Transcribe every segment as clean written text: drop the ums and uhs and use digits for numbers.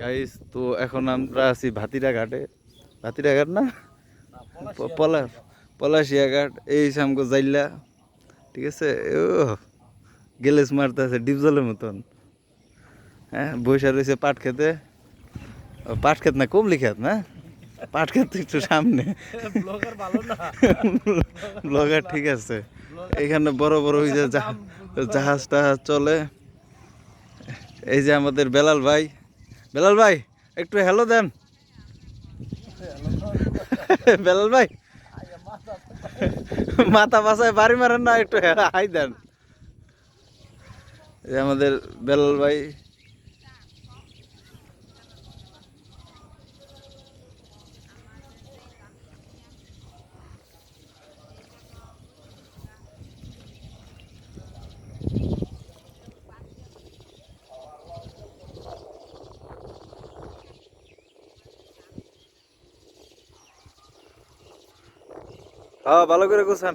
Guys তো এখন আমরা আছি ভাতিরা ঘাটে। ভাতিরা ঘাট না, পলা পলাশিয়া ঘাট। এই সামগো জাইলা, ঠিক আছে। ও গেলেস মারতেছে ডিপ জলের মতন। হ্যাঁ, বৈশা রয়েছে পাট খেতে। পাট খেত না, কমলি খেত না, পাট খেত তো একটু সামনে। ব্লগার ঠিক আছে। এখানে বড় বড় ওই যে জাহাজ টাহাজ চলে। এই যে আমাদের বেলাল ভাই। বেলাল ভাই একটু হ্যালো দেন। বেলাল ভাই মাথা বাসায় বাড়ি মারেন না, একটু হাই দেন। এই আমাদের বেলাল ভাই। হ্যাঁ, ভালো করে গোছান।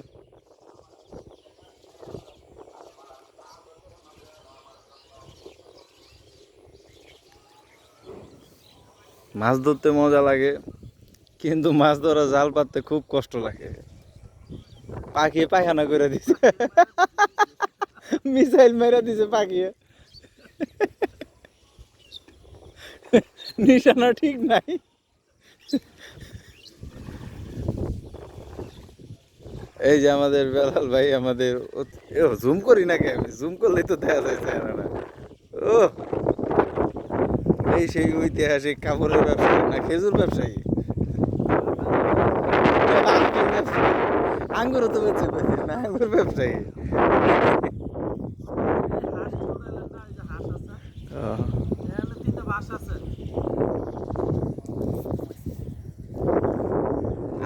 মাছ ধরতে মজা লাগে, কিন্তু মাছ ধরা জাল পাততে খুব কষ্ট লাগে। পাখি পায়খানা করে দিছে, মিসাইল মেরে দিছে পাখি। নিশানা ঠিক নাই। এই যে আমাদের বেলাল ভাই, আমাদের জুম করি নাকি, আমি জুম করলেই তো দেখা যাচ্ছে না। ও এই সেই ঐতিহাসিক কাপড়ের ব্যবসায়ী না খেজুর ব্যবসায়ী। আঙ্গুরও তো বেঁচে পেয়েছে না, আঙ্গুর ব্যবসায়ী।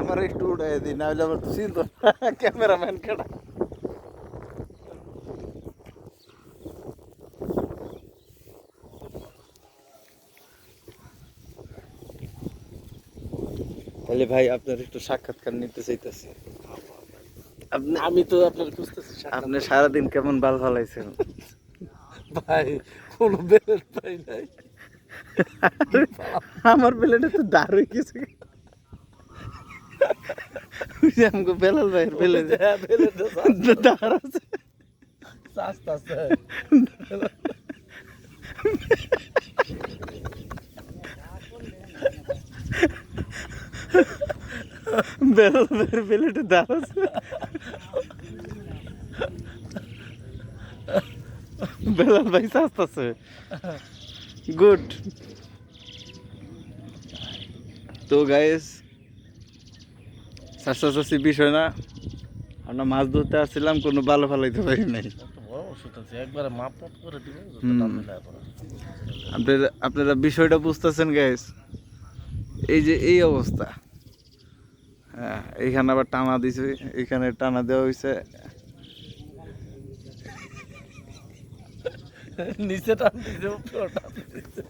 আমার একটু উঠাই দিই, না হলে আমার তো চিন্তা ক্যামেরাম্যান কেটা। তাহলে ভাই আপনার একটু সাক্ষাৎকার নিতে চাইতেছি। আপনি, আমি তো আপনার খুঁজতেছি। আপনি সারাদিন কেমন বাল ফালাইছেন? ভাই কোনো বেলেট পাই নাই। আমার বেলেটে তো দাঁড় হয়ে গেছে। আমাকে বেলাল ভাইয়ের বেলেট দাঁড় আছে। বেলাল ভাইয়ের বেলেটে দাঁড় আছে। বেলাল ভাই আসতেছে। গুড। তো গাইস, চাষাচাষি বিষয় না, আমরা মাছ ধরতে আসছিলাম, কোনো ভালো ফালাইতে পারি নাই। একবারে মাপ করে দিবে। আপনারা আপনারা বিষয়টা বুঝতেছেন গাইস? এই যে এই অবস্থা। হ্যাঁ, এইখানে আবার টানা দিছে, এইখানে টানা দেওয়া হয়েছে। নিচে টান দিছে, উপরে টান দিছে।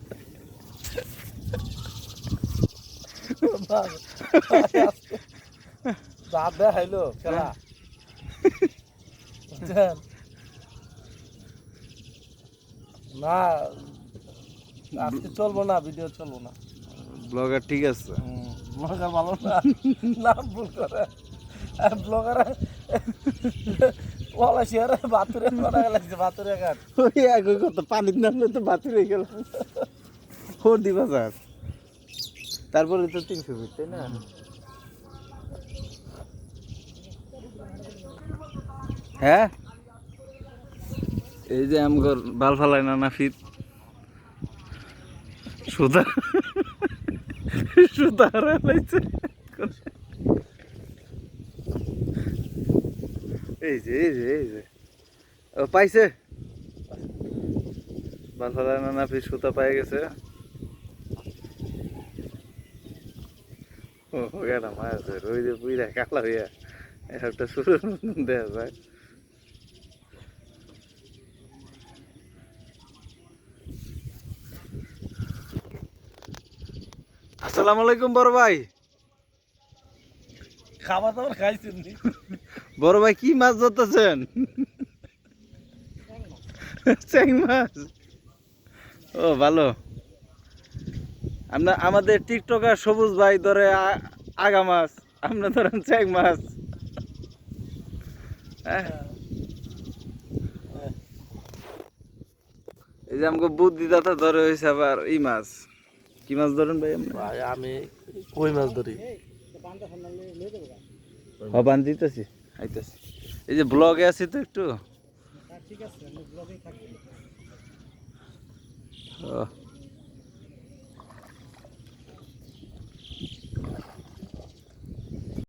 রাত দেখাইলো খেলা। না আজকে চলবো না, ভিডিও চলবো না। ব্লগার ঠিক আছে। ব্লগার ভালো না, নাম ভুল করে ব্লগার। পলাশিয়ারে বাতুরে লাগছে, বাতুরে ঘাট। ওই আগে কত পানির নামলে তো বাতিল হয়ে গেল। ফোর দিবা স্যার, তারপরে তো 300 ফিট, তাই না? হ্যাঁ, এই যে আমগর বাল ফালাই না ফিট সুতা, সুতা হারাইছে। এই যে এই যে এই যে ও পাইছে, বাল ফালাই না ফিট সুতা পাই গেছে। ও গেটা মাছ ওই যে পুইরা কালা হইয়া একটা শুরু দেয়া যায়। আসসালামু আলাইকুম বড় ভাই। খাবার দাবার খাইছেন? বড় ভাই কি মাছ ধরতেছেন? চ্যাং মাছ। ও ভালো। আমাদের টিকটকার সবুজ ভাই ধরে আগা মাছ, আপনি ধরেন চেক মাছ। হ্যাঁ, এই যে আমাকে বুদ্ধিদাতা ধরে হয়েছে আবার এই মাছ। কি মাছ ধরেন ভাই আপনি? ভাই আমি কই মাছ ধরি। বান দিতেছি, আইতেছি। এই যে ব্লগে আছি তো একটু। ও